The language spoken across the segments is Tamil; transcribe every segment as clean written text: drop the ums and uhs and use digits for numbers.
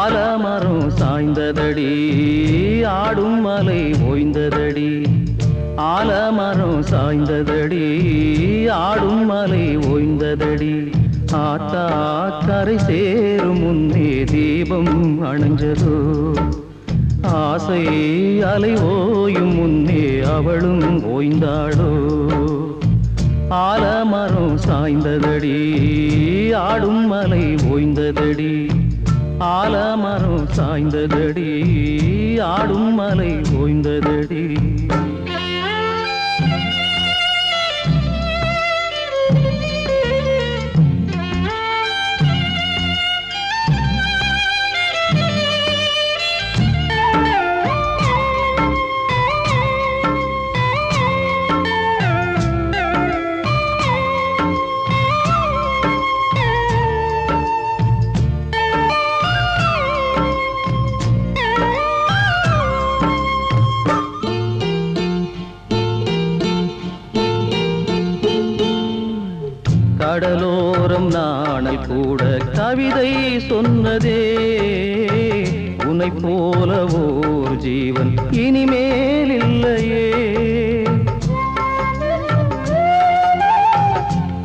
ஆலமரம் சாய்ந்ததடி ஆடும் மலை ஓய்ந்ததடி. ஆலமரம் சாய்ந்ததடி ஆடும் மலை ஓய்ந்ததடி. ஆத்தா கரை சேரும் முன்னே தீபம் அணைஞ்சதோ. ஆசை அலை ஓயும் முன்னே அவளும் ஓய்ந்தாளோ. ஆலமரம் சாய்ந்ததடி ஆடும் மலை ஓய்ந்ததடி. ஆலமரம் சாய்ந்ததடி ஆடும் மலை ஓய்ந்ததடி. கடலோரம் நாணல் கூட கவிதை சொன்னதே. உன்னை போல ஓர் ஜீவன் இனிமேல் இல்லையே.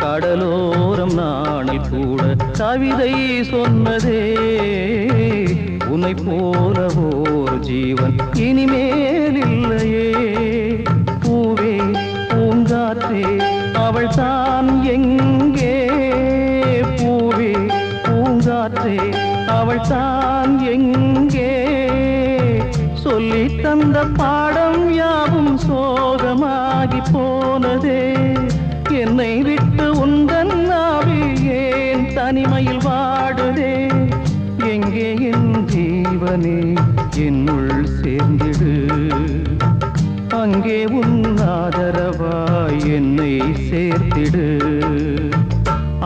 கடலோரம் நாணல் கூட கவிதை சொன்னதே. உன்னை போல ஓர் ஜீவன் இனிமேல் இல்லையே. பூவே பூங்காற்றே அவள் தான் எங்கே. பூவே பூங்காற்றே அவள் தான் எங்கே. சொல்லி தந்த பாடம் யாவும் சோகமாகி போனதே. என்னை விட்டு உந்தன் நாவி ஏன் தனிமையில் வாடுதே. எங்கே என் ஜீவனே என்னுள் சேர்ந்திடு. அங்கே உன் ஆதரவாய் என்னை சேர்த்திடு.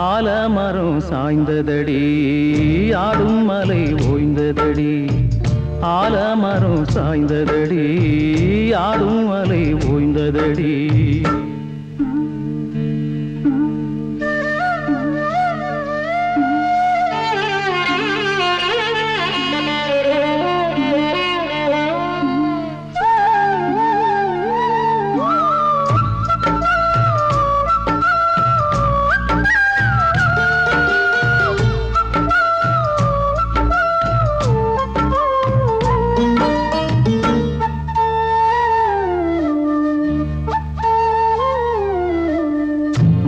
ஆலமரம் சாய்ந்ததடி ஆடும் மலை ஓய்ந்ததடி. ஆலமரம் சாய்ந்ததடி ஆடும் மலை ஓய்ந்ததடி.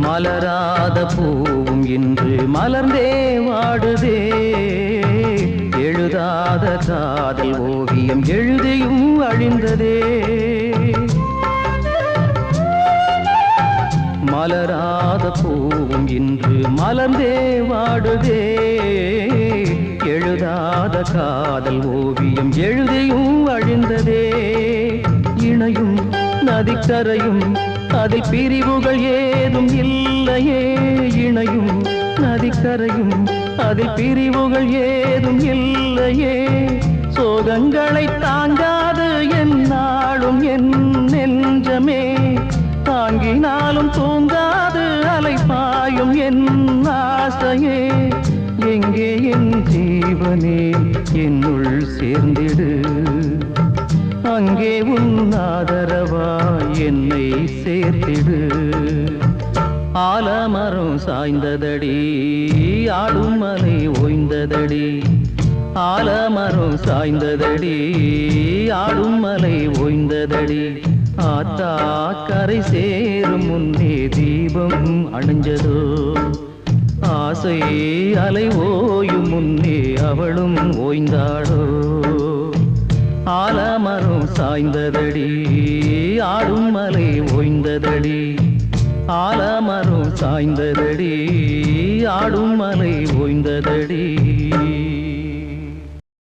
மலராத பூவும் இன்று மலர்ந்தே வாடுதே. எழுதாத காதல் ஓவியம் எழுதியும் அழிந்ததே. மலராத பூவும் இன்று மலர்ந்தே வாடுதே. எழுதாத காதல் ஓவியம் எழுதியும் அழிந்ததே. இணையும் நதிக்கரையும் அதில் பிரிவுகள் ஏதும் இல்லையே. இணையும் நதிக்கரையும் அதில் பிரிவுகள் ஏதும் இல்லையே. சோகங்களை தாங்காது என்னாலும் என் நெஞ்சமே. தாங்கினாலும் தூங்காது அலைப்பாயும் என் ஆசையே. எங்கே என் ஜீவனே என்னுள் சேர்ந்திடு. அங்கே உன் ஆதரவாய் என்னை சேர்த்திடு. ஆலமரம் சாய்ந்ததடி ஆடும் மலை ஓய்ந்ததடி. ஆலமரம் சாய்ந்ததடி ஆடும் மலை ஓய்ந்ததடி. ஆத்தா கரை சேரும் முன்னே தீபம் அணைஞ்சதோ. ஆசை அலை ஓயும் முன்னே அவளும் ஓய்ந்தாளோ. ஆலமரம் சாய்ந்ததடி ஆடும் மலை ஓய்ந்ததடி. ஆலமரம் சாய்ந்ததடி ஆடும் மலை ஓய்ந்ததடி.